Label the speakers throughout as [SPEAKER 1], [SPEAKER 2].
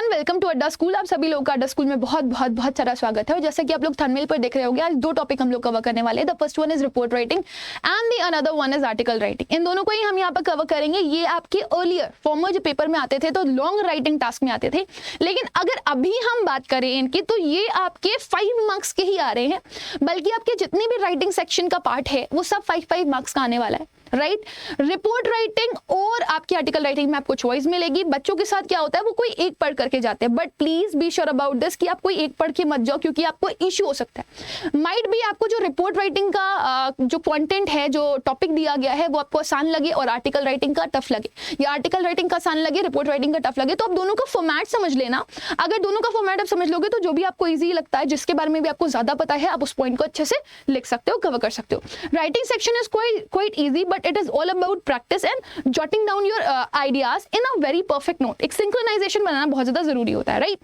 [SPEAKER 1] Everyone, welcome to अड्डा school. आप सभी लोगों का अड्डा स्कूल में बहुत बहुत बहुत सारा स्वागत है। और जैसा कि आप लोग थंबनेल पर देख रहे होंगे, आज दो टॉपिक हम लोग कवर करने वाले हैं। The first one is report writing and the another one is article writing. इन दोनों को ही हम यहाँ पर कवर करेंगे। ये आपके अर्लियर फॉर्मर जो पेपर में आते थे तो लॉन्ग राइटिंग टास्क में आते थे, लेकिन अगर अभी हम बात करें इनकी तो ये आपके 5 मार्क्स के ही आ रहे हैं। बल्कि आपके जितने भी राइटिंग सेक्शन का पार्ट है वो सब 5 मार्क्स का आने वाला है, राइट। रिपोर्ट राइटिंग और आपकी आर्टिकल राइटिंग में आपको चॉइस मिलेगी। बच्चों के साथ क्या होता है, वो कोई एक पढ़ करके जाते हैं, but please be sure about this कि आप कोई एक पढ़ के मत जाओ, क्योंकि आपको इश्यू हो सकता है। माइट भी आपको जो रिपोर्ट राइटिंग का जो कंटेंट है, जो टॉपिक दिया गया है, वो आपको आसान लगे और आर्टिकल राइटिंग का टफ लगे, या आर्टिकल राइटिंग का आसान लगे, रिपोर्ट राइटिंग का टफ लगे। तो आप दोनों का फॉर्मेट समझ लेना। अगर दोनों का फॉर्मेट आप समझ लोगे तो जो भी आपको ईजी लगता है, जिसके बारे में भी आपको ज्यादा पता है, आप उस पॉइंट को अच्छे से लिख सकते हो, कवर कर सकते हो। Writing section is quite easy, but it is all about practice and jotting down your ideas in a very perfect note. एक सिंक्रोनाइजेशन बनाना बहुत ज्यादा जरूरी होता है, राइट।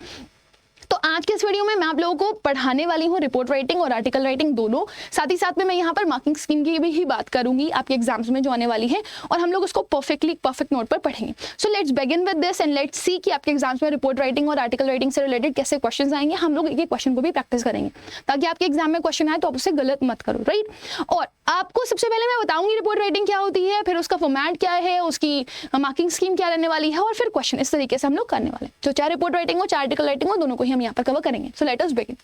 [SPEAKER 1] तो आज के इस वीडियो में मैं आप लोगों को पढ़ाने वाली हूँ रिपोर्ट राइटिंग और आर्टिकल राइटिंग दोनों। साथ ही साथ में मैं यहाँ पर मार्किंग स्कीम की भी ही बात करूंगी आपके एग्जाम्स में जो आने वाली है, और हम लोग उसको परफेक्ट नोट पर पढ़ेंगे। So let's begin with this and let's see कि आपके एग्जाम्स में रिपोर्ट राइटिंग और आर्टिकल राइटिंग से रिलेटेड कैसे क्वेश्चन आएंगे। हम लोग एक एक क्वेश्चन को भी प्रैक्टिस करेंगे ताकि आपके एग्जाम में क्वेश्चन आए तो आप उसे गलत मत करो, राइट। और आपको सबसे पहले मैं बताऊंगी रिपोर्ट राइटिंग क्या होती है, फिर उसका फॉर्मेट क्या है, उसकी मार्किंग स्कीम क्या रहने वाली है, और फिर क्वेश्चन इस तरीके से हम लोग करने वाले हैं। तो चाहे रिपोर्ट राइटिंग हो चाहे आर्टिकल राइटिंग हो, दोनों को ही हम यहाँ पर कवर करेंगे। So let us begin.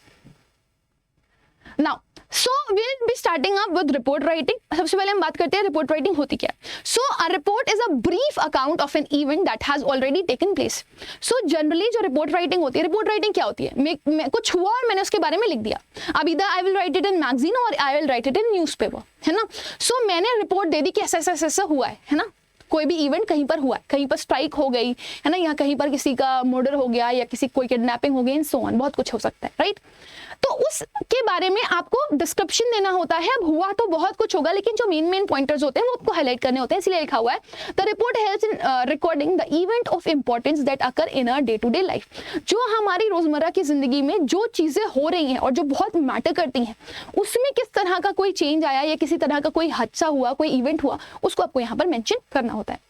[SPEAKER 1] Now, so we'll be starting up with report writing. सबसे पहले हम बात करते हैं रिपोर्ट राइटिंग होती क्या है। So a report is a brief account of an event that has already taken place. So generally जो रिपोर्ट राइटिंग होती है, रिपोर्ट राइटिंग क्या होती है, मैं कुछ हुआ और मैंने उसके बारे में लिख दिया। अब इधर I will write it in magazine और I will write it in newspaper, है ना। So मैंने रिपोर्ट दे दी कि ऐसा हुआ है ना। कोई भी इवेंट कहीं पर हुआ है, कहीं पर स्ट्राइक हो गई है ना, या कहीं पर किसी का मर्डर हो गया, या किसी कोई किडनैपिंग हो गई, एंड सो ऑन, बहुत कुछ हो सकता है, राइट। तो उसके बारे में आपको डिस्क्रिप्शन देना होता है। अब हुआ तो बहुत कुछ होगा, लेकिन जो मेन पॉइंटर्स होते हैं वो आपको हाईलाइट करने होते हैं, इसलिए लिखा हुआ है the report helps in recording the event of importance that occur in a day to day life. जो हमारी रोजमर्रा की जिंदगी में जो चीजें हो रही हैं और जो बहुत मैटर करती हैं, उसमें किस तरह का कोई चेंज आया या किसी तरह का कोई हादसा हुआ, कोई इवेंट हुआ, उसको आपको यहाँ पर मेंशन करना होता है।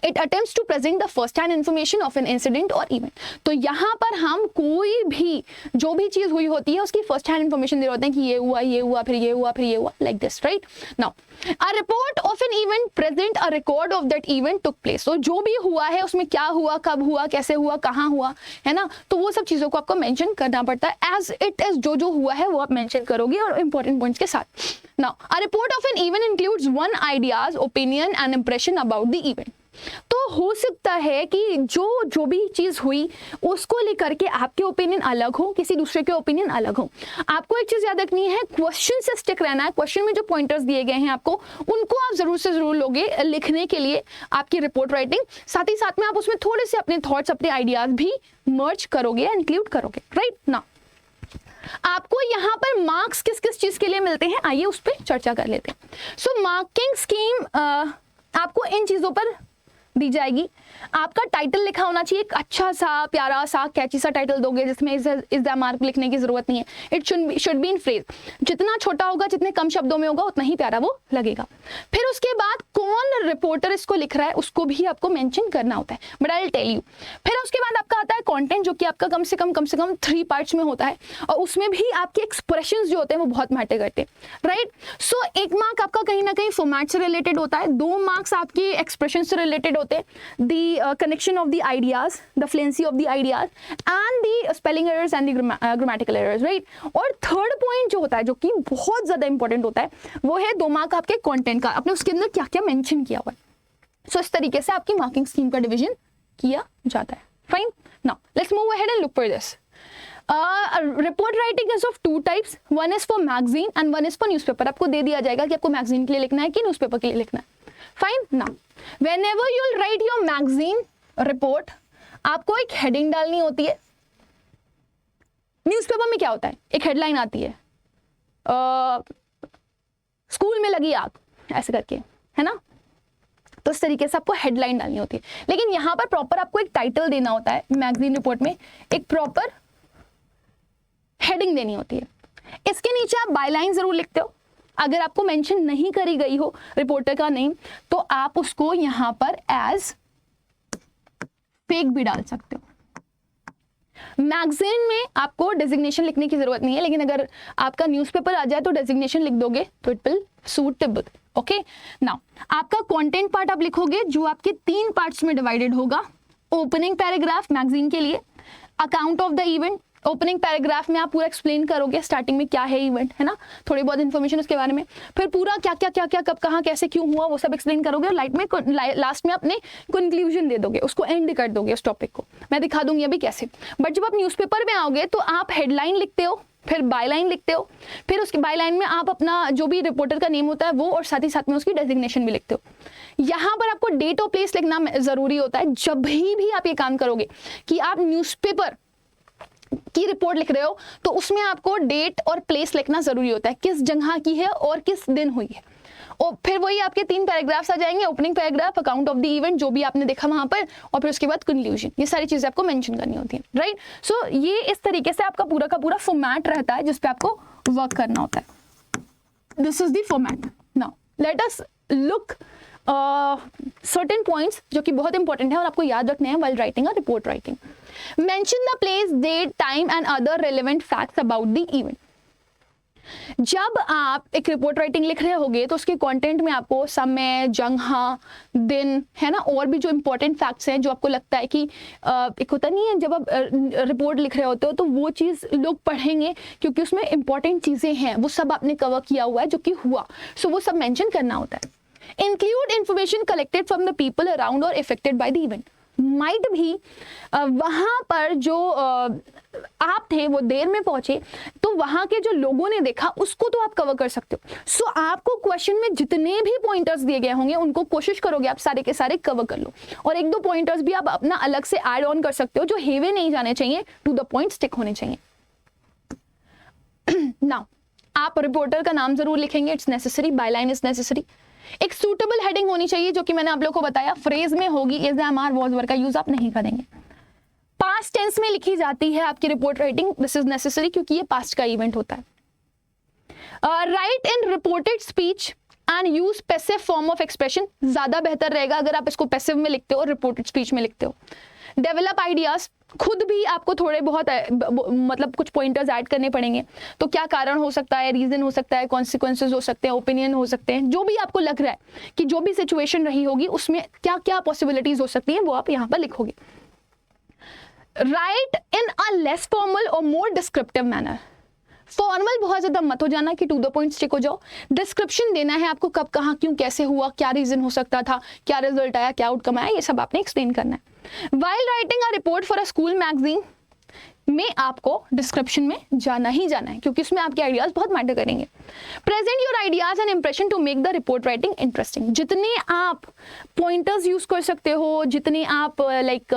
[SPEAKER 1] It attempts to present the first-hand information of an incident or event. तो यहाँ पर हम कोई भी जो भी चीज हुई होती है उसकी फर्स्ट हैंड इन्फॉर्मेशन दे रहे होते हैं कि ये हुआ, फिर ये हुआ, like this, right. Now a report of an event present a record of that event took place. तो जो भी हुआ है उसमें क्या हुआ, कब हुआ, कैसे हुआ, कहाँ हुआ, है ना। तो वो सब चीजों को आपको मेंशन करना पड़ता है। एज इट इज जो हुआ है वो आप मेंशन करोगे और इंपॉर्टेंट पॉइंट्स के साथ। Now a report of an event includes one ideas, opinion and impression about the event. तो हो सकता है कि जो भी चीज हुई उसको लेकर के आपके ओपिनियन अलग हो, किसी दूसरे के ओपिनियन अलग हो। आपको एक चीज याद रखनी है, क्वेश्चन से स्टिक रहना है। क्वेश्चन में जो पॉइंटर्स दिए गए हैं आपको, उनको आप जरूर से जरूर लोगे लिखने के लिए आपकी रिपोर्ट राइटिंग। साथ ही साथ में आप उसमें थोड़े से अपने थॉट्स, अपने आइडियाज भी मर्ज करोगे, इंक्लूड करोगे, राइट ना। आपको यहाँ पर मार्क्स किस किस चीज के लिए मिलते हैं, आइए उस पर चर्चा कर लेते हैं। सो मार्किंग स्कीम आपको इन चीजों पर दी जाएगी। आपका टाइटल लिखा होना चाहिए, एक अच्छा सा, प्यारा सा, कैची सा टाइटल दोगे जिसमें इज द मार्क लिखने की जरूरत नहीं है। It should be in phrase. जितना छोटा होगा, जितने कम शब्दों में होगा, उतना ही प्यारा वो लगेगा। फिर उसके बाद कौन रिपोर्टर इसको लिख रहा है उसको भी आपको मेंशन करना होता है, but I will tell you. फिर उसके बाद आपका आता है कंटेंट, जो कि आपका कम से कम 3 पार्ट्स में होता है, और उसमें भी आपके एक्सप्रेशंस जो होते हैं वो बहुत मैटर करते हैं, राइट। सो 1 मार्क आपका कहीं ना कहीं फॉर्मेट से रिलेटेड होता है, 2 मार्क्स आपके एक्सप्रेशन से रिलेटेड होते हैं, the connection of the ideas, the fluency of the ideas and the spelling errors and the grammatical errors, right। और थर्ड पॉइंट जो होता है, जो कि बहुत ज्यादा इंपॉर्टेंट होता है, वो है 2 मार्क आपके कंटेंट का, आपने उसके अंदर क्या क्या मेंशन किया हुआ है। सो इस तरीके से आपकी मार्किंग स्कीम का डिवीजन किया जाता है, fine. Now let's move ahead and look for this. Report writing is of 2 types, one is for magazine and one is for newspaper. आपको दे दिया जाएगा कि आपको मैगजीन के लिए लिखना है कि न्यूज़पेपर के लिए लिखना है, fine. Now whenever you'll write your magazine report, आपको एक हेडिंग डालनी होती है। न्यूज़पेपर में क्या होता है, एक हेडलाइन आती है, स्कूल में लगी आग, ऐसे करके, है ना। तो इस तरीके से आपको हेडलाइन डालनी होती है, लेकिन यहां पर प्रॉपर आपको एक टाइटल देना होता है। मैगजीन रिपोर्ट में एक प्रॉपर हेडिंग देनी होती है। इसके नीचे आप बायलाइन जरूर लिखते हो। अगर आपको मेंशन नहीं करी गई हो रिपोर्टर का नेम, तो आप उसको यहां पर एज फेक भी डाल सकते हो, मैगजीन में आपको डेजिग्नेशन लिखने की जरूरत नहीं है, लेकिन अगर आपका न्यूज़पेपर आ जाए तो डेजिग्नेशन लिख दोगे तो it will suitable. Okay, now आपका कंटेंट पार्ट आप लिखोगे जो आपके 3 पार्ट्स में डिवाइडेड होगा। ओपनिंग पैराग्राफ मैगजीन के लिए, account of the event, opening paragraph में आप पूरा एक्सप्लेन करोगे स्टार्टिंग में क्या है इवेंट, है ना, थोड़ी बहुत इन्फॉर्मेशन उसके बारे में, फिर पूरा क्या क्या कब कहाँ कैसे क्यों हुआ वो सब एक्सप्लेन करोगे, और लास्ट में अपने कंक्लूजन दे दोगे, उसको एंड कर दोगे उस टॉपिक को। मैं दिखा दूंगी अभी कैसे। बट जब आप न्यूज़पेपर में आओगे तो आप हेडलाइन लिखते हो, फिर बायलाइन लिखते हो, फिर उसकी बायलाइन में आप अपना जो भी रिपोर्टर का नेम होता है वो, और साथ ही साथ में उसकी डेजिग्नेशन भी लिखते हो। यहाँ पर आपको डेट और प्लेस लिखना जरूरी होता है। जब भी आप ये काम करोगे कि आप न्यूज़पेपर की रिपोर्ट लिख रहे हो तो उसमें आपको डेट और प्लेस लिखना जरूरी होता है, किस जगह की है और किस दिन हुई है। और फिर वही आपके 3 पैराग्राफ्स आ जाएंगे, opening paragraph, account of the event जो भी आपने देखा वहां पर, और फिर उसके बाद कंक्लूजन। ये सारी चीजें आपको मेंशन करनी होती है, राइट। सो ये इस तरीके से आपका पूरा का पूरा फॉर्मेट रहता है जिस पे आपको वर्क करना होता है। This is the format. Now let us look certain points जो कि बहुत इंपॉर्टेंट है और आपको याद रखने हैं while writing a report writing. Mention the place, date, time and other relevant facts about the event. जब आप एक रिपोर्ट राइटिंग लिख रहे होगे तो उसके कंटेंट में आपको समय, जगह, दिन, है ना, और भी जो इंपॉर्टेंट फैक्ट्स हैं जो आपको लगता है कि एक होता नहीं है जब आप रिपोर्ट लिख रहे होते हो तो वो चीज़ लोग पढ़ेंगे क्योंकि उसमें इंपॉर्टेंट चीज़ें हैं, वो सब आपने कवर किया हुआ है जो कि हुआ, सो वो सब मेंशन करना होता है। Include information collected from the people around or affected by the event. Might भी वहाँ पर जो आप थे वो देर में पहुंचे तो वहाँ के जो लोगों ने देखा उसको तो आप कवर कर सकते हो। सो आपको क्वेश्चन में जितने भी पॉइंटर्स दिए गए होंगे उनको कोशिश करोगे आप सारे के सारे कवर कर लो, और 1-2 पॉइंटर्स भी आप अपना अलग से ऐड ऑन कर सकते हो जो हेवे नहीं जाने चाहिए, टू द पॉइंट स्टिक होने चाहिए। नाउ आप रिपोर्टर का नाम जरूर लिखेंगे, it's necessary, byline is necessary. एक सूटेबल हेडिंग होनी चाहिए जो कि मैंने आप लोगों को बताया फ्रेज में होगी, इज, एम, आर, वाज, वर का यूज आप नहीं करेंगे। पास्ट टेंस में लिखी जाती है आपकी report writing, this is necessary क्योंकि ये पास्ट का इवेंट होता है। Right in reported speech and use passive form of expression, ज्यादा बेहतर रहेगा अगर आप इसको पैसिव में लिखते हो और रिपोर्टेड स्पीच में लिखते हो। डेवलप आइडियाज, खुद भी आपको थोड़े बहुत मतलब कुछ पॉइंटर्स ऐड करने पड़ेंगे, तो क्या कारण हो सकता है, रीजन हो सकता है, कॉन्सिक्वेंसेज हो सकते हैं, ओपिनियन हो सकते हैं, जो भी आपको लग रहा है कि जो भी सिचुएशन रही होगी उसमें क्या क्या पॉसिबिलिटीज हो सकती हैं वो आप यहाँ पर लिखोगे। Right in a less formal और मोर डिस्क्रिप्टिव मैनर, फॉर्मल बहुत ज्यादा मत हो जाना कि टू द पॉइंट स्टिक हो जाओ, डिस्क्रिप्शन देना है आपको, कब कहाँ क्यों कैसे हुआ, क्या रीजन हो सकता था, क्या रिजल्ट आया, क्या आउटकम आया, ये सब आपने एक्सप्लेन करना है। While writing a report for a school magazine में आपको डिस्क्रिप्शन में जाना ही जाना है क्योंकि उसमें आपके आइडियाज बहुत मैटर करेंगे। Present your ideas and impression to make the report writing interesting, जितने आप पॉइंटर्स यूज कर सकते हो, जितने आप लाइक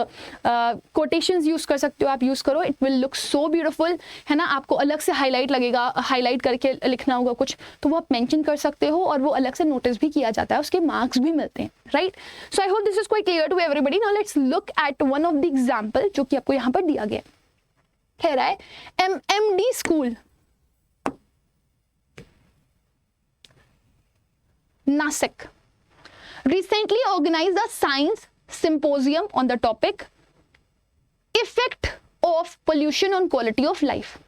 [SPEAKER 1] कोटेशंस यूज कर सकते हो आप यूज करो, it will look so beautiful, है ना। आपको अलग से हाईलाइट लगेगा, हाईलाइट करके लिखना होगा कुछ तो वो आप मेंशन कर सकते हो और वो अलग से नोटिस भी किया जाता है, उसके मार्क्स भी मिलते हैं, right. So I hope this is quite clear to everybody. Now let's look at one of the example जो कि आपको यहाँ पर दिया गया कह रहा है MMD school Nashik recently organized a science symposium on the topic effect of pollution on quality of life,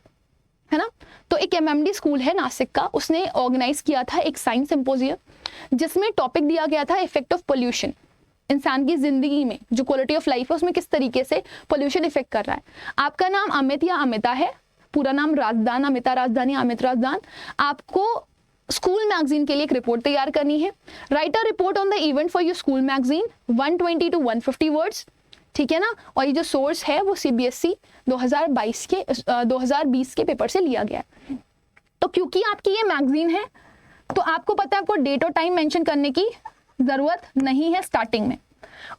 [SPEAKER 1] है ना। तो एक MMD स्कूल है नासिक का, उसने ऑर्गेनाइज किया था एक साइंस सिंपोजियम जिसमें टॉपिक दिया गया था इफेक्ट ऑफ पोल्यूशन, इंसान की जिंदगी में जो क्वालिटी ऑफ लाइफ है उसमें किस तरीके से पोल्यूशन इफेक्ट कर रहा है। आपका नाम अमित या अमिता है, पूरा नाम राजदान, अमिता राजदान या अमित राजदान। आपको स्कूल मैगजीन के लिए एक रिपोर्ट तैयार करनी है। Right a report on the event for your school magazine 120 to 150 words, ठीक है ना। और ये जो सोर्स है वो CBSE 2020 के पेपर से लिया गया है। तो क्योंकि आपकी ये मैगजीन है तो आपको पता है आपको डेट और टाइम मेंशन करने की जरूरत नहीं है स्टार्टिंग में,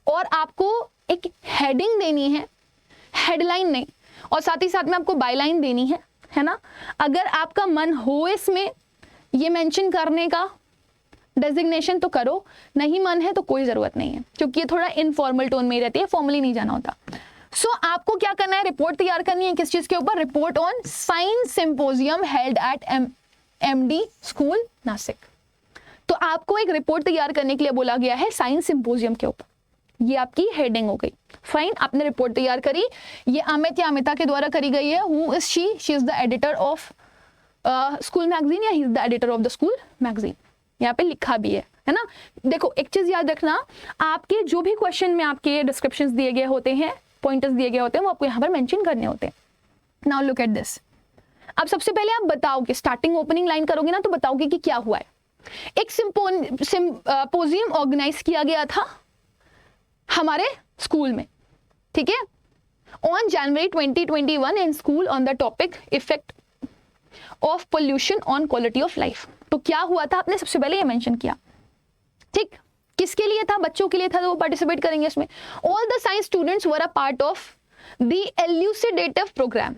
[SPEAKER 1] और आपको एक हेडिंग देनी है, हेडलाइन नहीं, और साथ ही साथ में आपको बायलाइन देनी है ना। अगर आपका मन हो इसमें ये मेंशन करने का डेजिग्नेशन तो करो, नहीं मन है तो कोई जरूरत नहीं है क्योंकि ये थोड़ा इनफॉर्मल टोन में ही रहती है, फॉर्मली नहीं जाना होता। सो आपको क्या करना है, रिपोर्ट तैयार करनी है किस चीज के ऊपर, report on science symposium held at MMD school Nashik. तो आपको एक रिपोर्ट तैयार करने के लिए बोला गया है साइंस सिंपोजियम के ऊपर, ये आपकी हेडिंग हो गई। फाइन, आपने रिपोर्ट तैयार करी, ये अमित या अमिता के द्वारा करी गई है। Who is she is the editor of school magazine या he is the editor of the school magazine, यहाँ पे लिखा भी है ना। देखो एक चीज याद रखना, आपके जो भी क्वेश्चन में आपके डिस्क्रिप्शंस दिए गए होते हैं, पॉइंटर्स दिए गए होते हैं, वो आपको यहाँ पर मेंशन करने होते हैं। Now look at this. अब सबसे पहले आप बताओगे, स्टार्टिंग ओपनिंग लाइन करोगे ना तो बताओगे कि क्या हुआ है। एक सिंपोजियम ऑर्गेनाइज किया गया था हमारे स्कूल में, ठीक है, on January 2021 in school on the topic effect of pollution on quality of life. तो क्या हुआ था, आपने सबसे पहले ये मेंशन किया, ठीक, किसके लिए था, बच्चों के लिए था, तो वो पार्टिसिपेट करेंगे इसमें। All the science students were a part of the elucidative program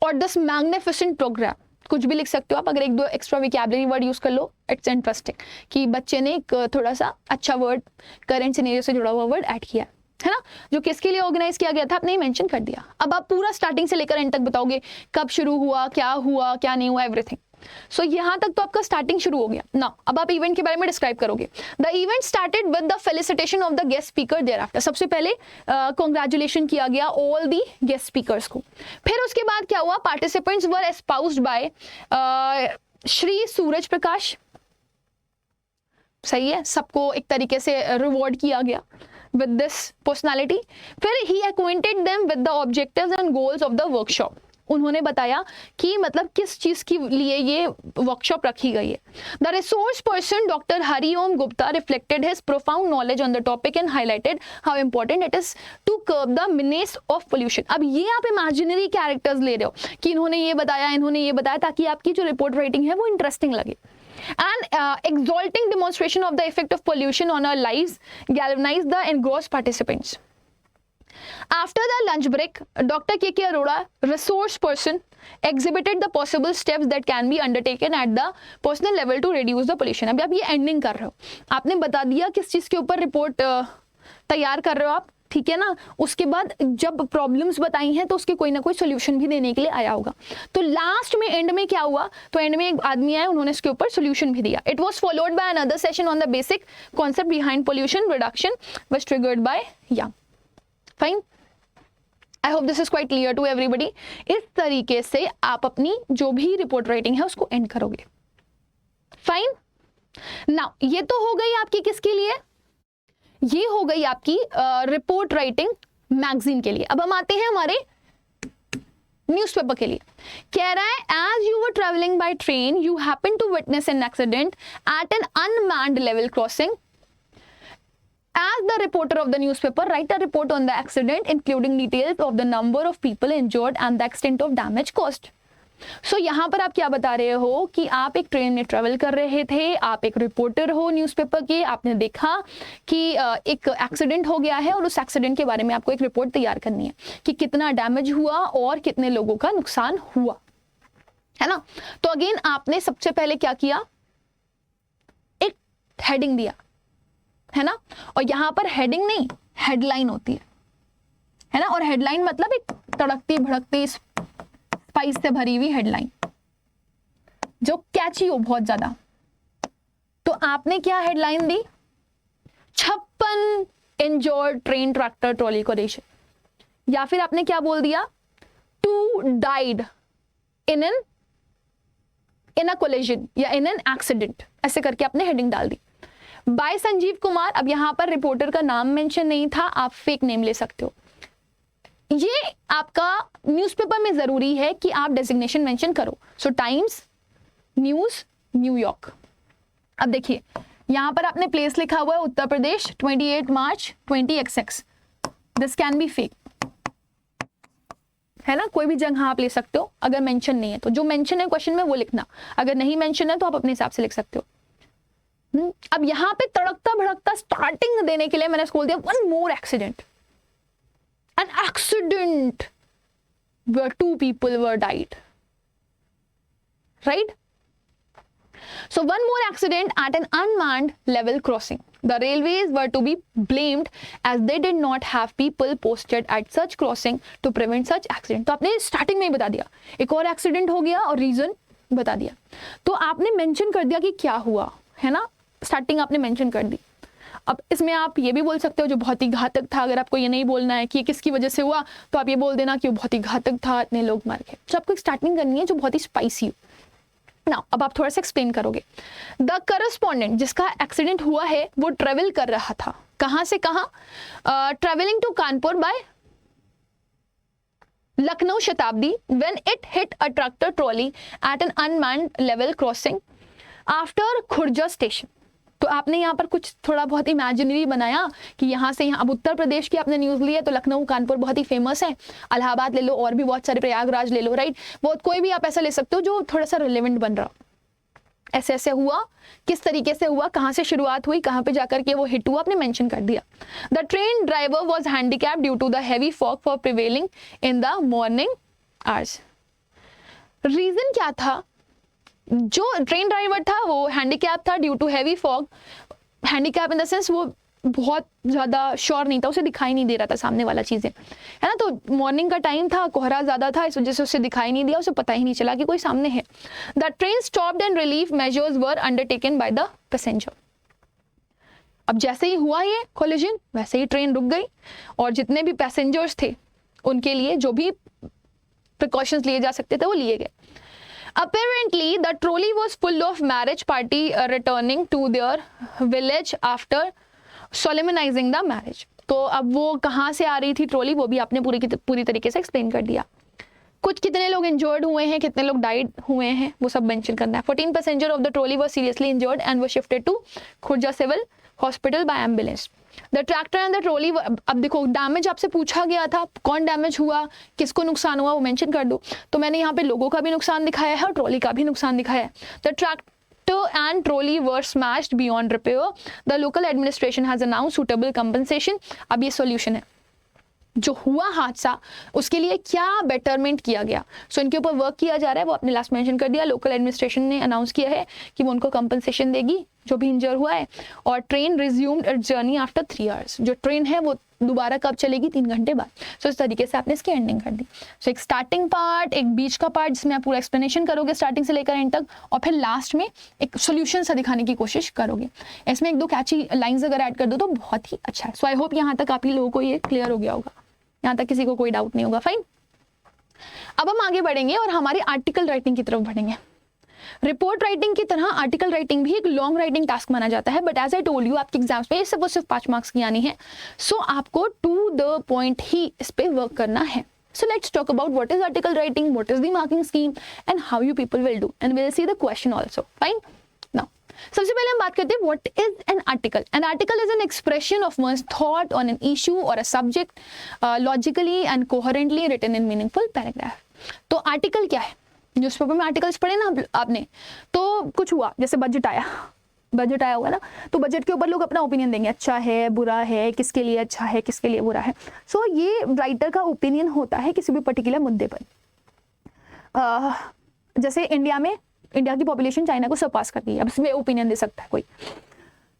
[SPEAKER 1] और दिस मैग्निफिसेंट प्रोग्राम, कुछ भी लिख सकते हो आप, अगर एक दो एक्स्ट्रा वोकैबुलरी वर्ड यूज कर लो, इट्स इंटरेस्टिंग कि बच्चे ने एक थोड़ा सा अच्छा वर्ड, करंट सिनेरियो से जुड़ा हुआ वर्ड ऐड किया है ना, जो किसके लिए ऑर्गेनाइज किया गया था आपने मेंशन कर दिया। अब आप पूरा स्टार्टिंग से लेकर एंड तक बताओगे, कब शुरू हुआ, क्या नहीं हुआ, एवरीथिंग। सो यहां तक तो आपका स्टार्टिंग शुरू हो गया ना। अब आप इवेंट के बारे में डिस्क्राइब करोगे। The event started with the felicitation of the guest speaker thereafter. सबसे पहले कांग्रेचुलेशन किया गया ऑल दी गेस्ट स्पीकर्स को। फिर उसके बाद क्या हुआ, पार्टिसिपेंट्स वर एस्पाउस्ड बाय श्री सूरज प्रकाश, सही है, सबको एक तरीके से रिवॉर्ड किया गया with this personality। फिर he acquainted them with the objectives and goals of the workshop। उन्होंने बताया कि मतलब किस चीज के लिए ये वर्कशॉप रखी गई है। The resource person Dr. Hariom Gupta reflected his profound knowledge on the topic and highlighted how important it is to curb the menace of pollution। अब ये आप imaginary characters ले रहे हो कि इन्होंने ये बताया ताकि आपकी जो रिपोर्ट राइटिंग है वो इंटरेस्टिंग लगे। And exalting demonstration of the effect of pollution on our lives galvanized the engrossed participants. After the lunch break, Dr. K.K. Arora, resource person, exhibited the possible steps that can be undertaken at the personal level to reduce the pollution। अभी आप ये ending कर रहे हो, आपने बता दिया किस चीज़ के ऊपर रिपोर्ट तैयार कर रहे हो आप, ठीक है ना। उसके बाद जब प्रॉब्लम्स बताई हैं तो उसके कोई ना कोई सोल्यूशन भी देने के लिए आया होगा। तो लास्ट में एंड में क्या हुआ, तो एंड में एक आदमी आया, उन्होंने इसके ऊपर सोल्यूशन भी दिया। It was followed by another session on the basic concept behind pollution reduction was triggered by young. Fine, I hope this is quite clear to everybody. इस तरीके से आप अपनी जो भी रिपोर्ट राइटिंग है उसको एंड करोगे। फाइन, नाउ ये तो हो गई आपकी किसके लिए, ये हो गई आपकी रिपोर्ट राइटिंग मैगजीन के लिए। अब हम आते हैं हमारे न्यूज़पेपर के लिए। कह रहा है as you were travelling by train you happen to witness an accident at an unmanned level crossing. As the reporter of the newspaper, write a report on the accident, including details of the number of people injured and the extent of damage caused. So यहाँ पर आप क्या बता रहे हो कि आप एक ट्रेन में ट्रेवल कर रहे थे, आप एक रिपोर्टर हो न्यूज़पेपर के, आपने देखा कि एक एक्सीडेंट हो गया है और उस एक्सीडेंट के बारे में आपको एक रिपोर्ट तैयार करनी है कि कितना डैमेज हुआ और कितने लोगों का नुकसान हुआ, है ना। तो अगेन आपने सबसे पहले क्या किया, एक हेडिंग दिया, है ना। और यहाँ पर हेडिंग नहीं, हेडलाइन होती है ना। और हेडलाइन मतलब एक तड़कती भड़कती स्पाइस से भरी हुई हेडलाइन जो कैची हो बहुत ज्यादा। तो आपने क्या हेडलाइन दी, 56 injured train tractor trolley collision, या फिर आपने क्या बोल दिया, 2 डाइड इन अ कोलिजन या इन एन एक्सीडेंट, ऐसे करके आपने हेडिंग डाल दी। बाय संजीव कुमार। अब यहां पर रिपोर्टर का नाम मेंशन नहीं था, आप फेक नेम ले सकते हो। ये आपका न्यूज़पेपर में जरूरी है कि आप डेजिग्नेशन मेंशन करो। सो टाइम्स, न्यूज, न्यूयॉर्क। अब देखिए यहां पर आपने प्लेस लिखा हुआ है उत्तर प्रदेश, 28 मार्च 20XX। This can be fake, है ना। कोई भी जगह आप ले सकते हो अगर मेंशन नहीं है तो। जो मेंशन है क्वेश्चन में वो लिखना, अगर नहीं मेंशन है तो आप अपने हिसाब से लिख सकते हो। अब यहां पे तड़कता भड़कता स्टार्टिंग देने के लिए मैंने बोल दिया one more accident, an accident where 2 people were died, right? So one more accident at an unmanned level crossing. The railways were to be blamed as they did not have people posted at such crossing to prevent such accident. तो आपने starting में ही बता दिया, एक और accident हो गया और रीजन बता दिया। तो आपने मेंशन कर दिया कि क्या हुआ, है ना। स्टार्टिंग आपने मेंशन कर दी। अब इसमें आप ये भी बोल सकते हो जो बहुत ही घातक था। अगर आपको ये नहीं बोलना है कि ये किसकी वजह से हुआ तो आप ये बोल देना कि वो बहुत ही घातक था, इतने लोग मर गए। तो आपको एक स्टार्टिंग करनी है जो बहुत ही स्पाइसी हो ना। अब आप थोड़ा सा एक्सप्लेन करोगे। द करस्पॉन्डेंट जिसका एक्सीडेंट हुआ है वो ट्रेवल कर रहा था, कहां से कहां? Travelling to Kanpur by Lucknow Shatabdi when it hit a tractor trolley at an unmanned level crossing after Khurja station. तो आपने यहाँ पर कुछ थोड़ा बहुत इमेजिनरी बनाया कि यहाँ से यहाँ, अब उत्तर प्रदेश की आपने न्यूज़ ली है तो लखनऊ कानपुर बहुत ही फेमस है, इलाहाबाद ले लो और भी बहुत सारे, प्रयागराज ले लो, राइट, बहुत कोई भी आप ऐसा ले सकते हो जो थोड़ा सा रिलेवेंट बन रहा। ऐसे ऐसे हुआ, किस तरीके से हुआ, कहाँ से शुरुआत हुई, कहाँ पे जाकर के वो हिट हुआ, आपने मेंशन कर दिया। The train driver was handicapped due to the heavy fog for prevailing in the morning hours. Reason क्या था? जो ट्रेन ड्राइवर था वो हैंडीकैप था due to heavy fog. Handicap in the sense वो बहुत ज़्यादा श्योर नहीं था, उसे दिखाई नहीं दे रहा था सामने वाला चीज़ें, है ना। तो मॉर्निंग का टाइम था, कोहरा ज़्यादा था, इस वजह से उसे दिखाई नहीं दिया, उसे पता ही नहीं चला कि कोई सामने है। The train stopped and relief measures were undertaken by the passenger. अब जैसे ही हुआ ये कोलिजन वैसे ही ट्रेन रुक गई और जितने भी पैसेंजर्स थे उनके लिए जो भी प्रिकॉशंस लिए जा सकते थे वो लिए गए। Apparently, the trolley was full of marriage party returning to their village after solemnizing the marriage. तो अब वो कहाँ से आ रही थी ट्रॉली, वो भी आपने पूरी तरीके से एक्सप्लेन कर दिया। कुछ कितने लोग इंजर्ड हुए हैं, कितने लोग डाइड हुए हैं, वो सब मेंशन करना है। 14 passenger of the trolley were seriously injured and were shifted to Khurja civil hospital by ambulance. The tractor and the trolley, अब देखो डैमेज आपसे पूछा गया था, कौन डैमेज हुआ, किसको नुकसान हुआ, वो मेंशन कर दो। तो मैंने यहाँ पे लोगों का भी नुकसान दिखाया है और ट्रॉली का भी नुकसान दिखाया है। The tractor and trolley were smashed beyond repair. The local administration has announced suitable compensation. अब ये सॉल्यूशन है, जो हुआ हादसा उसके लिए क्या बेटरमेंट किया गया, सो इनके ऊपर वर्क किया जा रहा है। वो आपने लास्ट मेंशन कर दिया, लोकल एडमिनिस्ट्रेशन ने अनाउंस किया है कि वो उनको कंपनसेशन देगी जो भी इंजर हुआ है। और train resumed it's journey after 3 hours. जो ट्रेन है वो दोबारा कब चलेगी? 3 घंटे बाद। सो इस तरीके से आपने इसकी एंडिंग कर दी। सो एक स्टार्टिंग पार्ट, एक बीच का पार्ट जिसमें आप पूरा एक्सप्लेनेशन करोगे स्टार्टिंग से लेकर एंड तक, और फिर लास्ट में एक सोल्यूशन सा दिखाने की कोशिश करोगे। इसमें 1-2 कैची लाइन्स अगर ऐड कर दो तो बहुत ही अच्छा है। सो आई होप यहाँ तक आप ही लोगों को ये क्लियर हो गया होगा, यहाँ तक किसी को कोई डाउट नहीं होगा। फाइन, अब हम आगे बढ़ेंगे और हमारे आर्टिकल राइटिंग की तरफ बढ़ेंगे। रिपोर्ट राइटिंग की तरह आर्टिकल राइटिंग भी एक लॉन्ग राइटिंग टास्क माना जाता है, but as I told you आपके एग्जाम्स में सिर्फ 5 मार्क्स की आनी है। सो आपको टू द पॉइंट ही इस पे वर्क करना है। So let's talk about what is article writing, what is the marking scheme, and how you people will do, and we'll see the question also. Fine. Now, सबसे पहले हम बात करते हैं what is an article. An article is an expression of one's thought on an issue or a subject, logically and coherently written in meaningful paragraph. तो article क्या है? Newspaper में आर्टिकल्स पढ़े ना आपने, तो कुछ हुआ जैसे बजट आया होगा ना, तो बजट के ऊपर लोग अपना ओपिनियन देंगे, अच्छा है, बुरा है, किसके लिए अच्छा है, किसके लिए बुरा है। सो ये राइटर का ओपिनियन होता है किसी भी पर्टिकुलर मुद्दे पर। जैसे इंडिया की पॉपुलेशन चाइना को सरपास कर दी है, अब इसमें ओपिनियन दे सकता है कोई।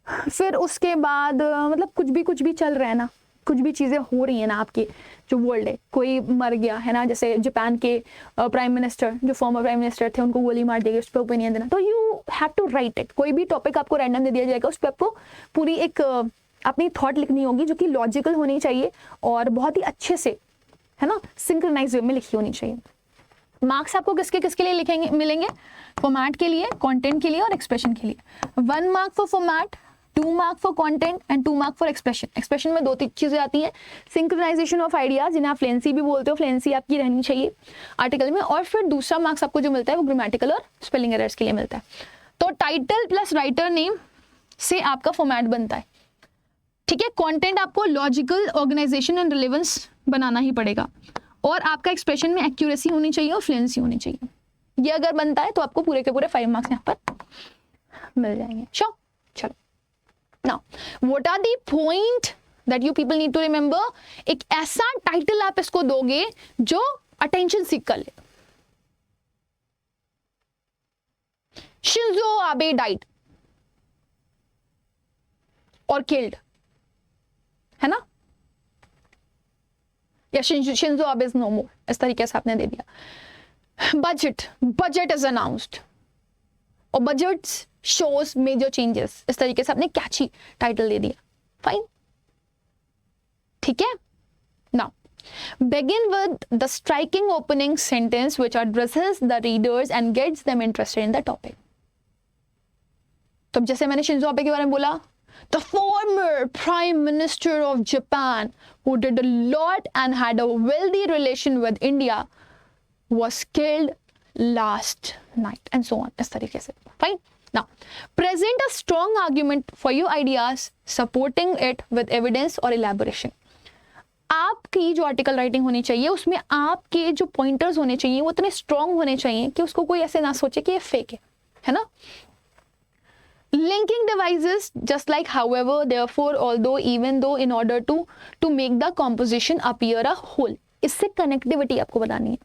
[SPEAKER 1] फिर उसके बाद मतलब कुछ भी चल रहा है ना, कुछ भी चीज़ें हो रही है ना आपके जो वर्ल्ड है, कोई मर गया है ना, जैसे जापान के प्राइम मिनिस्टर, जो फॉर्मर प्राइम मिनिस्टर थे, उनको गोली मार दी गई, उस पर ओपिनियन देना। तो you have to write it. कोई भी टॉपिक आपको रैंडम दे दिया जाएगा, उस पर आपको पूरी एक अपनी थॉट लिखनी होगी जो कि लॉजिकल होनी चाहिए और बहुत ही अच्छे से, है ना, सिंक्रोनाइज वे में लिखी होनी चाहिए। मार्क्स आपको किसके लिए मिलेंगे? फॉर्मेट के लिए, कंटेंट के लिए और एक्सप्रेशन के लिए। 1 mark for format, 2 mark for content and 2 mark for expression. Expression में 2 चीजें आती हैं, सिंक्रोनाइजेशन ऑफ आइडियाज, जिन्हें आप फ्लुएंसी भी बोलते हो, फ्लुएंसी आपकी रहनी चाहिए आर्टिकल में। और फिर दूसरा मार्क्स आपको जो मिलता है वो ग्रामेटिकल और स्पेलिंग एरर्स के लिए मिलता है। तो टाइटल प्लस राइटर नेम से आपका फॉर्मेट बनता है, ठीक है। कंटेंट आपको लॉजिकल, ऑर्गेनाइजेशन एंड रिलेवेंस बनाना ही पड़ेगा, और आपका एक्सप्रेशन में एक्यूरेसी होनी चाहिए और फ्लुएंसी होनी चाहिए। ये अगर बनता है तो आपको पूरे के पूरे 5 मार्क्स यहाँ पर मिल जाएंगे। चलो Now, what are the point that you people need to remember? एक ऐसा टाइटल आप इसको दोगे जो अटेंशन सीख कर ले। शिंजो आबे डाइड और किल्ड, है ना, या शिंजो आबे इज नो मोर, इस तरीके से आपने दे दिया। बजट इज अनाउंस्ड और बजट्स शोज मेजर चेंजेस, इस तरीके से आपने कैची टाइटल दे दिया। फाइन, ठीक है। Now begin with the striking opening sentence which addresses the readers and gets them interested in the topic. तो जैसे मैंने शिंजो आबे के बारे में बोला, the former prime minister of Japan who did a lot and had a wealthy relation with India was killed last night and so on, इस तरीके से। Fine. Now present a strong argument for your ideas, supporting it with evidence or elaboration. आपकी जो article writing होनी चाहिए उसमें आपके जो पॉइंटर्स होने चाहिए वो इतने स्ट्रांग होने चाहिए कि उसको कोई ऐसे ना सोचे कि ये फेक है ना। linking devices just like however therefore although even though in order to make the composition appear a whole, इससे कनेक्टिविटी आपको बतानी है।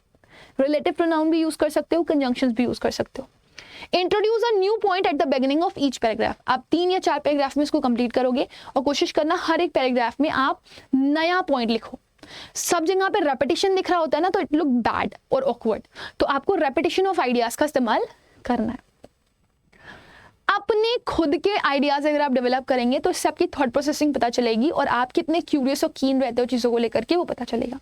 [SPEAKER 1] रिलेटिव प्रोनाउन भी यूज कर सकते हो, कंजंक्शंस भी यूज कर सकते हो। Introduce a new point at the beginning of each paragraph. आप 3 या 4 पैराग्राफ में इसको कंप्लीट करोगे और कोशिश करना हर एक पैराग्राफ में आप नया पॉइंट लिखो। सब जगह पे रेपिटेशन दिख रहा होता है ना तो इट लुक बैड और ऑकवर्ड, तो आपको रेपिटेशन ऑफ आइडियाज का इस्तेमाल करना है। अपने खुद के आइडियाज अगर आप डेवलप करेंगे तो इससे आपकी थॉट प्रोसेसिंग पता चलेगी और आप कितने क्यूरियस और कीन रहते हो चीज़ों को लेकर के वो पता चलेगा।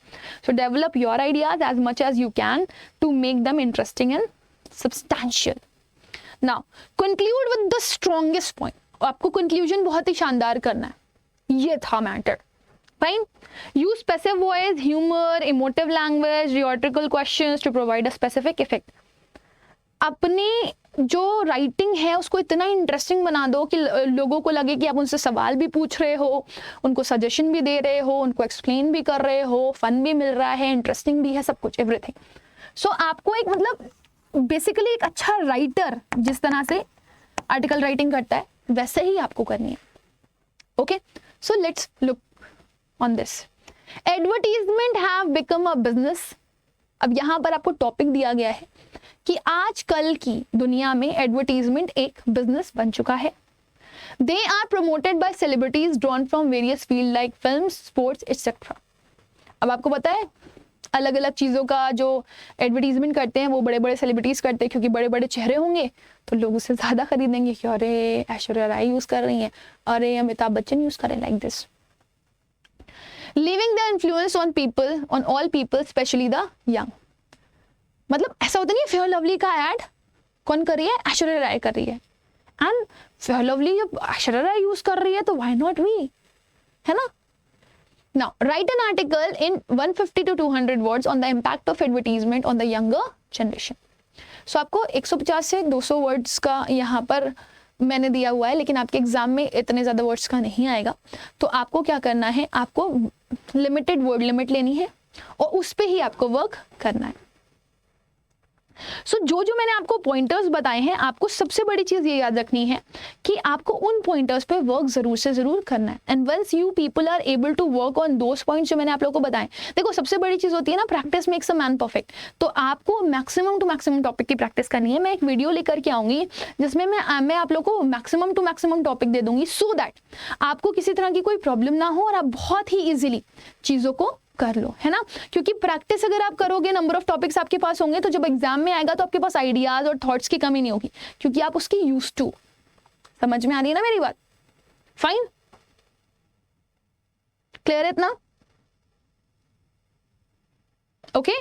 [SPEAKER 1] So develop your ideas as much as you can to make them interesting and substantial. Now conclude with the strongest point. आपको कंक्लूजन बहुत ही शानदार करना है, ये था matter. Fine. Use passive voice, humour, emotive language, rhetorical questions to provide a specific effect. अपनी जो राइटिंग है उसको इतना इंटरेस्टिंग बना दो कि लोगों को लगे कि आप उनसे सवाल भी पूछ रहे हो, उनको सजेशन भी दे रहे हो, उनको एक्सप्लेन भी कर रहे हो, फन भी मिल रहा है, इंटरेस्टिंग भी है, सब कुछ, एवरीथिंग। सो आपको एक मतलब बेसिकली एक अच्छा राइटर जिस तरह से आर्टिकल राइटिंग करता है वैसे ही आपको करनी है। Okay, so let's look on this. Advertisement have become a business. अब यहाँ पर आपको टॉपिक दिया गया है कि आजकल की दुनिया में एडवर्टीजमेंट एक बिजनेस बन चुका है। They are promoted by celebrities drawn from various field like film, sports etcetera. अब आपको पता है अलग अलग चीज़ों का जो एडवर्टीजमेंट करते हैं वो बड़े बड़े सेलिब्रिटीज करते हैं, क्योंकि बड़े बड़े चेहरे होंगे तो लोग उससे ज़्यादा खरीदेंगे कि अरे ऐश्वर्या राय यूज़ कर रही हैं, अरे अमिताभ बच्चन यूज़ कर रहे हैं, like this. Leaving the influence on people, on all people, specially the young. मतलब ऐसा होता नहीं है फेयर लवली का ऐड कौन कर रही है, ऐश्वर्या राय कर रही है, एंड फेयर लवली जब ऐश्वर्या राय यूज कर रही है तो व्हाई नॉट वी, है ना। Now write an article in 150 to 200 words on the impact of advertisement on the younger generation. So आपको 150 से 200 वर्ड्स का यहाँ पर मैंने दिया हुआ है, लेकिन आपके एग्जाम में इतने ज़्यादा वर्ड्स का नहीं आएगा, तो आपको क्या करना है, आपको लिमिटेड वर्ड लिमिट लेनी है और उस पर ही आपको वर्क करना है। सो जो मैंने आपको पॉइंटर्स बताए हैं, आपको सबसे बड़ी चीज़ ये याद रखनी है कि आपको उन पॉइंटर्स पे वर्क ज़रूर से ज़रूर करना है। And once you people are able to work on those points जो मैंने आप लोगों को बताए, देखो सबसे बड़ी चीज़ होती है ना, practice makes a man perfect. तो आपको मैक्सिमम टू मैक्सिमम टॉपिक की प्रैक्टिस करनी है। मैं एक वीडियो लेकर के आऊँगी जिसमें मैं आप लोग को मैक्सिमम टू मैक्सिमम टॉपिक दे दूंगी, सो दैट आपको किसी तरह की कोई प्रॉब्लम ना हो और आप बहुत ही ईजिली चीज़ों को कर लो, है ना। क्योंकि प्रैक्टिस अगर आप करोगे, नंबर ऑफ टॉपिक्स आपके पास होंगे, तो जब एग्जाम में आएगा तो आपके पास आइडियाज और थॉट्स की कमी नहीं होगी, क्योंकि आप उसकी यूज्ड टू। समझ में आ रही है ना मेरी बात? फाइन, क्लियर है इतना? ओके।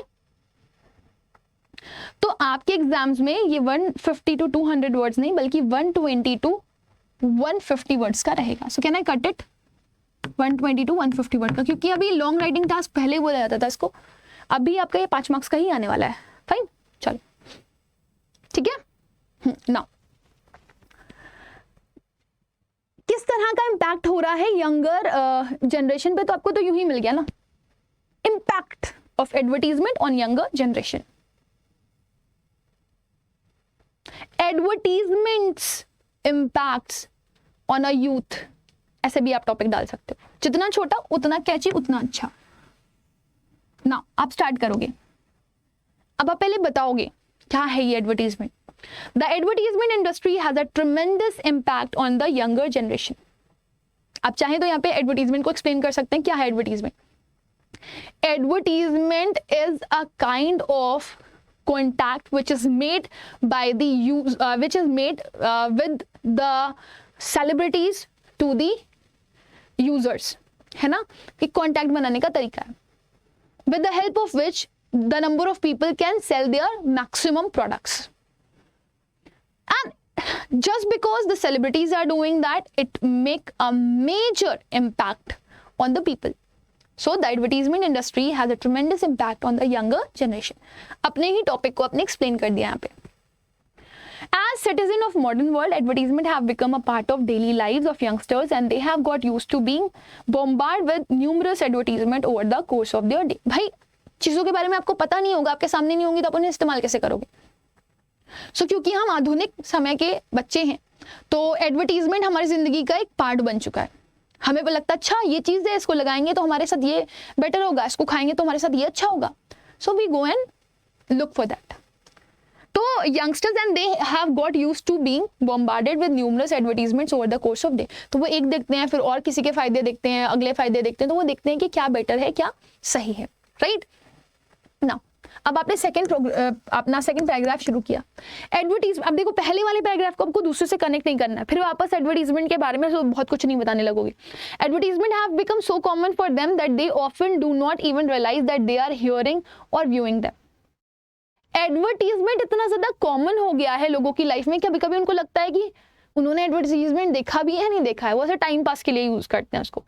[SPEAKER 1] तो आपके एग्जाम्स में ये 150 to 200 वर्ड्स नहीं बल्कि 120 to 150 वर्ड्स का रहेगा। So can I cut it 120 to 150 word का, क्योंकि अभी लॉन्ग राइटिंग टास्क पहले बोला जाता था इसको, अभी आपका ये 5 मार्क्स का ही आने वाला है। फाइन, चलो ठीक है। नाउ किस तरह का इम्पैक्ट हो रहा है यंगर जनरेशन पे, तो आपको तो यूं ही मिल गया ना, impact of advertisement on younger generation. Advertisements impacts on a youth, ऐसे भी आप टॉपिक डाल सकते हो, जितना छोटा उतना कैची उतना अच्छा। ना आप स्टार्ट करोगे, अब आप पहले बताओगे क्या है ये advertisement. The advertisement industry has a ट्रेमेंडस impact on the younger generation. आप चाहें तो यहाँ पे एडवर्टीजमेंट को एक्सप्लेन कर सकते हैं। क्या है advertisement? Advertisement is a kind of contact which is made by the which is made with the celebrities to the users, है ना, एक कॉन्टैक्ट बनाने का तरीका है, with the help of which the number of people can sell their maximum products. And just because the celebrities are doing that, it make a major impact on the people. So the advertisement industry has a tremendous impact on the younger generation. अपने ही topic को अपने explain कर दिया यहाँ पे. As citizen of modern world, advertisement have become a part of daily lives of youngsters and they have got used to being bombarded with numerous advertisement over the course of their day. भाई चीज़ों के बारे में आपको पता नहीं होगा, आपके सामने नहीं होंगी तो आप उन्हें इस्तेमाल कैसे करोगे? क्योंकि हम आधुनिक समय के बच्चे हैं तो एडवर्टीजमेंट हमारी जिंदगी का एक पार्ट बन चुका है. हमें भी लगता है अच्छा ये चीज़ है, इसको लगाएंगे तो हमारे साथ ये बेटर होगा, इसको खाएंगे तो हमारे साथ ये अच्छा होगा. So we go and look for that. तो youngsters and they have got used to being bombarded with numerous advertisements over the course of day. तो वो एक देखते हैं, फिर और किसी के फायदे देखते हैं, अगले फायदे देखते हैं, तो वो देखते हैं कि क्या बेटर है, क्या सही है. राइट नाउ अब आपने अपना सेकंड पैराग्राफ शुरू किया. एडवर्टीज, अब देखो पहले वाले पैराग्राफ को आपको दूसरे से कनेक्ट नहीं करना है, फिर वापस एडवर्टीजमेंट के बारे में तो बहुत कुछ नहीं बताने लगोगे. Advertisement have become so common for them that they often do not even realise that they are hearing और व्यूइंग देम. एडवर्टीजमेंट इतना ज्यादा कॉमन हो गया है लोगों की लाइफ में कि कभी कभी उनको लगता है कि उन्होंने एडवर्टीजमेंट देखा भी है, नहीं देखा है, वो ऐसे टाइम पास के लिए यूज करते हैं उसको.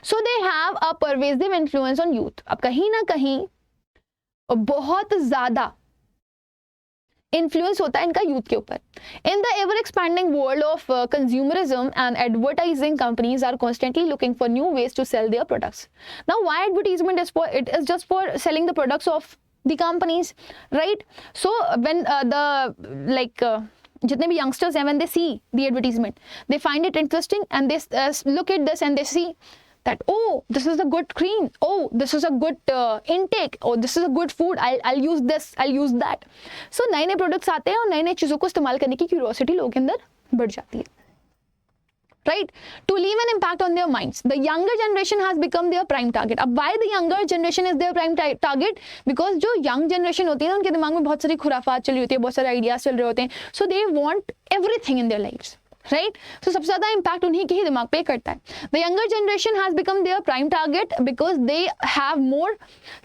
[SPEAKER 1] So they have a pervasive influence on youth. अब कहीं ना कहीं बहुत ज्यादा इन्फ्लुएंस होता है इनका यूथ के ऊपर. In the ever expanding world of consumerism and advertising companies are constantly looking for new ways to sell their products. Now why advertisement is for, it is just for selling the products of the companies, right. So when जितने भी youngsters हैं, when they see the advertisement they find it interesting and they look at this and they see that, oh, this is a good cream, oh, this is a good intake, oh, this is a good food, I'll use this, I'll use that. So नए नए products आते हैं और नए नए चीज़ों को इस्तेमाल करने की क्यूरियोसिटी लोगों के अंदर बढ़ जाती है. Right? To leave an impact on their minds, the younger generation has become their prime target. अब why the younger generation is their prime target? Because जो young generation होती है ना, उनके दिमाग में बहुत सारी खुराफात चली होती है, बहुत सारे आइडियाज चल रहे होते हैं. So they want everything in their lives. Right. So सबसे ज्यादा इम्पैक्ट उन्हीं के ही दिमाग पे करता है. The younger generation has become their prime target because they have more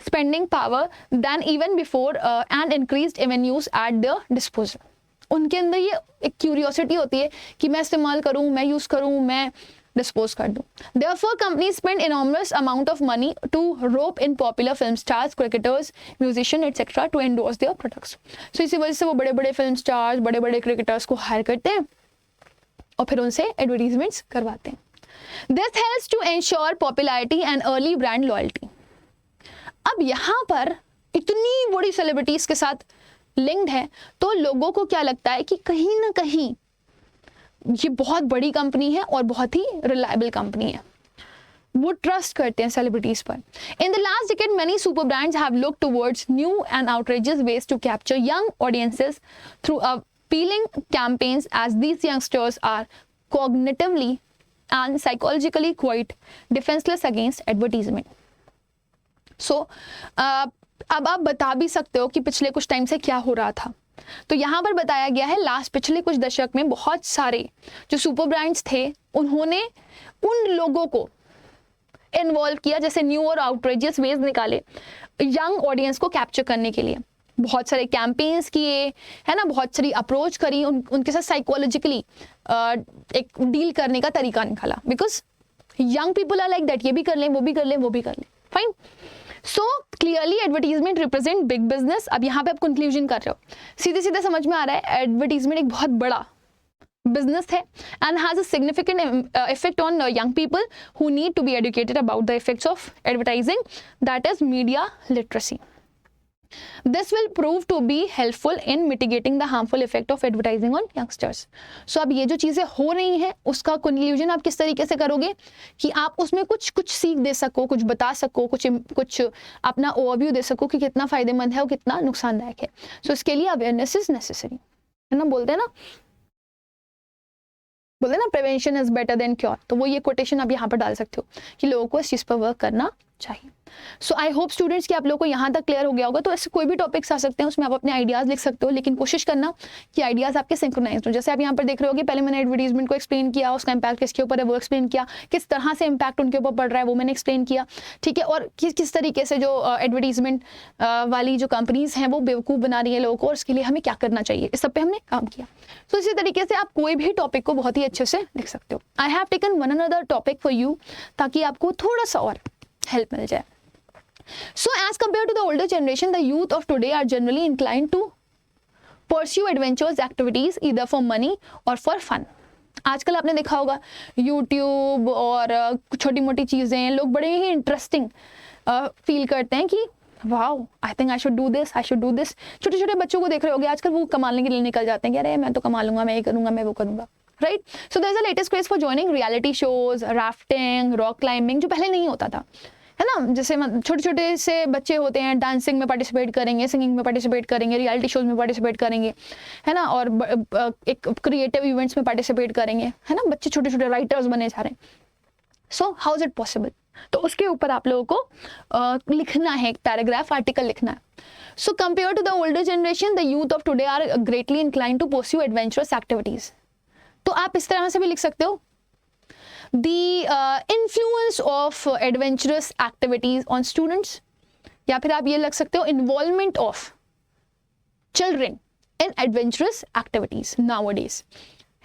[SPEAKER 1] spending power than even before and increased avenues at their disposal. उनके अंदर ये एक क्यूरियोसिटी होती है कि मैं इस्तेमाल करूँ, मैं यूज करूँ, मैं डिस्पोज कर दूँ. Therefore, companies spend enormous amount of money to rope in popular film stars, cricketers, musicians, etc. to endorse their products. So इसी वजह से वो बड़े बड़े फिल्म स्टार्स, बड़े बड़े क्रिकेटर्स को हायर करते हैं और फिर उनसे एडवर्टीजमेंट्स करवाते हैं. This helps to ensure popularity and early brand loyalty. अब यहाँ पर इतनी बड़ी सेलिब्रिटीज के साथ लिंक्ड है तो लोगों को क्या लगता है कि कहीं ना कहीं ये बहुत बड़ी कंपनी है और बहुत ही रिलायबल कंपनी है. वो ट्रस्ट करते हैं सेलिब्रिटीज पर. In the last decade many super brands have looked towards new and outrageous ways to capture young audiences through a appealing campaigns, as these youngsters are cognitively and psychologically quite defenseless against advertisement. So अब आप बता भी सकते हो कि पिछले कुछ time से क्या हो रहा था. तो यहाँ पर बताया गया है लास्ट पिछले कुछ दशक में बहुत सारे जो सुपर ब्रांड्स थे उन्होंने उन लोगों को इन्वॉल्व किया, जैसे न्यू और आउटरेजियस वेज निकाले यंग ऑडियंस को कैप्चर करने के लिए. बहुत सारे कैंपेन्स किए, है ना, बहुत सारी अप्रोच करी, उनके साथ साइकोलॉजिकली एक डील करने का तरीका निकाला. Because young people are like that, ये भी कर लें, वो भी कर लें, वो भी कर लें. Fine. So clearly advertisement represent big business. अब यहाँ पे आप कंक्लूजन कर रहे हो, सीधे सीधे समझ में आ रहा है एडवर्टीजमेंट एक बहुत बड़ा बिजनेस है and has a significant effect on young people who need to be educated about the effects of advertising, that is media literacy. This will prove to be helpful in mitigating the harmful effect of advertising on youngsters. So अब ये जो चीज़ें हो रही हैं उसका conclusion आप किस तरीके से करोगे कि आप उसमें कुछ सीख दे सको, कुछ बता सको, कुछ अपना ओवरव्यू दे सको कि कितना फायदेमंद है और कितना नुकसानदायक है. सो इसके लिए अवेयरनेस इज नेसेसरी, है ना. बोलते हैं ना prevention is better than cure. तो वो ये कोटेशन आप यहाँ पर डाल सकते हो कि लोगों को इस चीज़ पर वर्क करना चाहिए। सो आई होप स्टूडेंट्स कि आप लोगों को यहाँ तक क्लियर हो गया होगा। तो ऐसे कोई भी टॉपिक्स आ सकते हैं, उसमें आप अपने आइडियाज़ लिख सकते हो, लेकिन कोशिश करना कि आइडियाज़ आपके सिंक्रोनाइज हो। जैसे आप यहाँ पर देख रहे होगे, पहले मैंने एडवर्टीजमेंट को एक्सप्लेन किया, उसका इंपैक्ट किसके ऊपर है वो एक्सप्लेन किया, किस तरह से इंपैक्ट उनके ऊपर पड़ रहा है वो मैंने एक्सप्लेन किया, ठीक है, और किस तरीके से जो एडवर्टीजमेंट वाली जो कंपनीज हैं वो बेवकूफ़ बना रही है लोगों को, और उसके लिए हमें क्या करना चाहिए, इस सब पे हमने काम किया। तो इसी तरीके से आप कोई भी टॉपिक को बहुत ही अच्छे से लिख सकते हो। I have taken one another topic for you, ताकि आपको थोड़ा सा और हेल्प मिल जाए। So as compared to the older generation, the youth of today are generally inclined to pursue adventurous activities either for money or for fun. आजकल आपने देखा होगा YouTube और छोटी मोटी चीज़ें लोग बड़े ही इंटरेस्टिंग फील करते हैं कि wow, I think I should do this, I should do this. छोटे छोटे बच्चों को देख रहे होगे आजकल, वो कमाने के लिए निकल जाते हैं कि अरे मैं तो कमा लूंगा, मैं ये करूंगा, मैं वो करूंगा, right. So there is a latest craze for joining reality shows, rafting, rock climbing, जो पहले नहीं होता था, है ना। जैसे छोटे छोटे से बच्चे होते हैं, डांसिंग में पार्टिसिपेट करेंगे, सिंगिंग में पार्टिसिपेट करेंगे, रियलिटी शोज में पार्टिसिपेट करेंगे, है ना, और एक क्रिएटिव इवेंट्स में पार्टिसिपेट करेंगे, है ना। बच्चे छोटे छोटे राइटर्स बने जा रहे हैं। So how is it possible? तो उसके ऊपर आप लोगों को लिखना है, एक पैराग्राफ आर्टिकल लिखना है। So compare to the older generation, the youth of today are greatly inclined to pursue adventurous activities. तो आप इस तरह से भी लिख सकते हो, the influence of adventurous activities on students, या फिर आप ये लग सकते हो involvement of children in adventurous activities nowadays,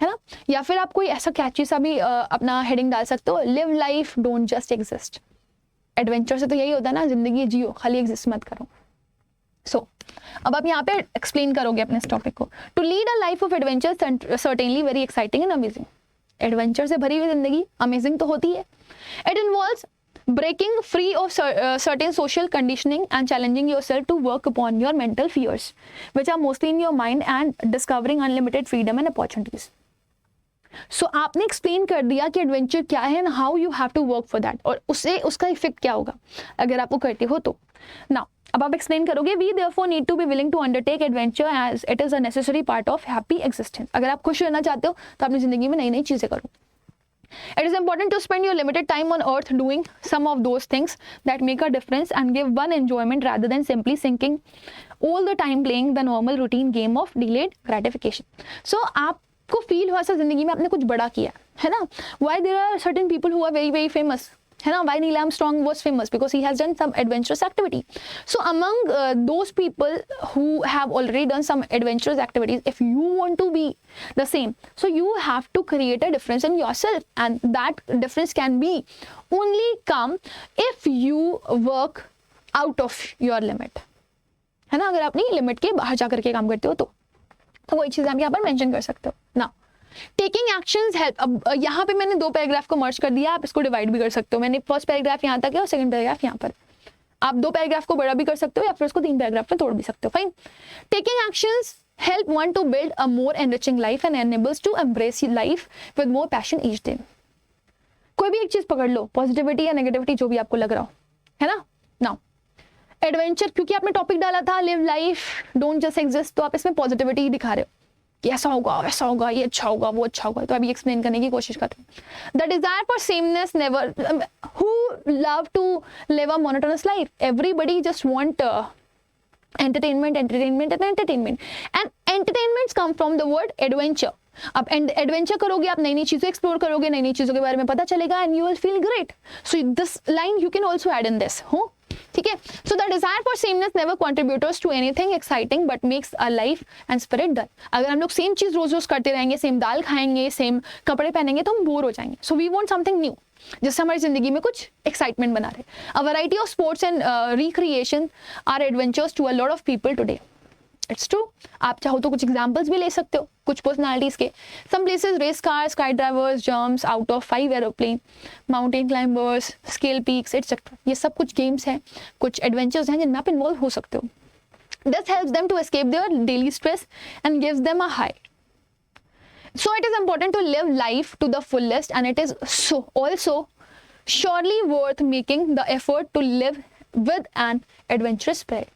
[SPEAKER 1] है ना। या फिर आप कोई ऐसा कैची सा भी अपना हेडिंग डाल सकते हो, live life don't just exist। Adventure से तो यही होता है ना, जिंदगी जियो, खाली एग्जिस्ट मत करो। सो अब आप यहाँ पे एक्सप्लेन करोगे अपने इस टॉपिक को। To lead a life of adventure certainly very exciting and amazing. Adventure से भरी हुई जिंदगी अमेजिंग तो होती है। It involves breaking free of certain social conditioning and challenging yourself to work upon your mental fears which are mostly in your mind and discovering unlimited freedom and opportunities. So आपने explain कर दिया कि adventure क्या है and how you have to work for that, और उससे उसका effect क्या होगा अगर आप वो करते हो तो। नाउ अब आप एक्सप्लेन करोगे, we therefore need to be willing to undertake adventure as it is a necessary part of happy existence. अगर आप खुश रहना चाहते हो तो अपनी जिंदगी में नई नई चीजें करो। It is important to spend your limited time on earth doing some of those things that make a difference and give one enjoyment rather than simply sinking all the time playing the normal routine game of delayed gratification. So आपको feel हुआ ऐसा जिंदगी में आपने कुछ बड़ा किया है ना। Why there are certain people who are very very famous, है ना। Why Neil Armstrong was famous? Because he has done some adventurous activity. So among those people who have already done some adventurous activities, if you want to be the same, so you have to create a difference in yourself, and that difference can be only come if you work out of your limit, है ना। अगर अपनी limit के बाहर जाकर के काम करते हो तो वही चीज़ आप यहाँ पर मेंशन कर सकते हो ना। Taking actions help. अब यहाँ पे मैंने दो पैराग्राफ को मर्ज कर दिया, आप इसको डिवाइड भी कर सकते हो। मैंने फर्स्ट पैराग्राफ यहाँ तक है और सेकंड पैराग्राफ यहाँ पर। आप दो पैराग्राफ को बड़ा भी कर सकते हो या फिर उसको तीन पैराग्राफ में तोड़ भी सकते हो, fine. Taking actions help one to build a more enriching life and enables to embrace life with more passion each day. कोई भी एक चीज पकड़ लो, पॉजिटिविटी या नेगेटिविटी, जो भी आपको लग रहा हो, है ना। नाउ एडवेंचर, क्योंकि आपने टॉपिक डाला था live life don't just exist, तो आप इसमें पॉजिटिविटी दिखा रहे हो कि ऐसा होगा वैसा होगा, ये अच्छा होगा वो अच्छा होगा। तो अभी एक्सप्लेन करने की कोशिश करते हैं। The desire for sameness never, who love to live a monotonous life, everybody just want entertainment and entertainment, and entertainments come from the word adventure. अब एडवेंचर करोगे, आप नई नई चीजें एक्सप्लोर करोगे, नई नई चीजों के बारे में पता चलेगा, and you will feel great. So this line you can also add in this, हो ठीक है। So the desire for sameness never contributes to anything exciting but makes a life and spirit dull. अगर हम लोग same चीज रोज रोज करते रहेंगे, same दाल खाएंगे, सेम कपड़े पहनेंगे, तो हम बोर हो जाएंगे। So we want something new, जिससे हमारी जिंदगी में कुछ एक्साइटमेंट बना रहे। A variety of sports and recreation are adventures to a lot of people today. It's true. आप चाहो तो कुछ एग्जांपल्स भी ले सकते हो कुछ पर्सनालिटीज के। Some places race cars, sky drivers, jumps out of 5 aeroplane, mountain climbers, scale peaks etcetera. ये सब कुछ गेम्स हैं, कुछ एडवेंचर्स हैं जिनमें आप इन्वॉल्व हो सकते हो। This helps them to escape their daily stress and gives them a high. So it is important to live life to the fullest, and it is so also surely worth making the effort to live with an adventurous spirit.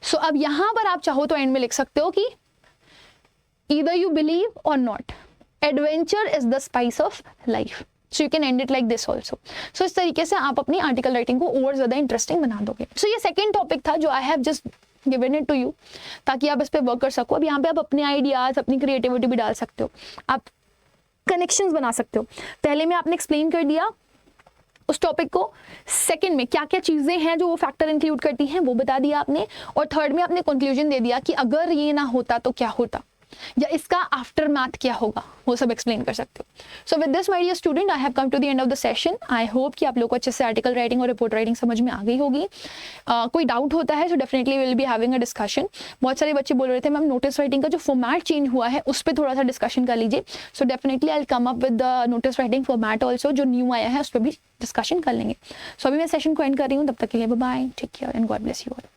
[SPEAKER 1] So अब यहाँ पर आप चाहो तो and में लिख सकते हो कि either you believe or not, adventure is the spice of life. So you can end it like this also. So इस तरीके से आप अपनी आर्टिकल राइटिंग को और ज़्यादा इंटरेस्टिंग बना दोगे. सो ये सेकेंड टॉपिक था जो I have just given it to you, ताकि आप इस पर वर्क कर सको. अब यहाँ पे आप अपने आइडियाज़, अपनी क्रिएटिविटी भी डाल सकते हो, आप कनेक्शंस बना सकते हो. पहले में आपने एक्सप्लेन कर दिया उस टॉपिक को, सेकंड में क्या क्या चीज़ें हैं जो वो फैक्टर इंक्लूड करती हैं वो बता दिया आपने, और थर्ड में आपने कंक्लूजन दे दिया कि अगर ये ना होता तो क्या होता, या इसका आफ्टर मैथ क्या होगा, वो सब एक्सप्लेन कर सकते हो. So with this my dear student, I have come to the end of the session. I hope कि आप लोग को अच्छे से आर्टिकल राइटिंग और रिपोर्ट राइटिंग समझ में आ गई होगी. कोई डाउट होता है तो definitely will be having a discussion. बहुत सारे बच्चे बोल रहे थे मैम नोटिस राइटिंग का जो फॉर्मेट चेंज हुआ है उस पर थोड़ा सा डिस्कशन कर लीजिए. So definitely I will come up with the notice writing format also, जो न्यू आया है उस पर भी डिस्कशन कर लेंगे. सो अभी मैं सेशन को एंड कर रही हूँ, तब तक के लिए bye bye, take care and God bless you all.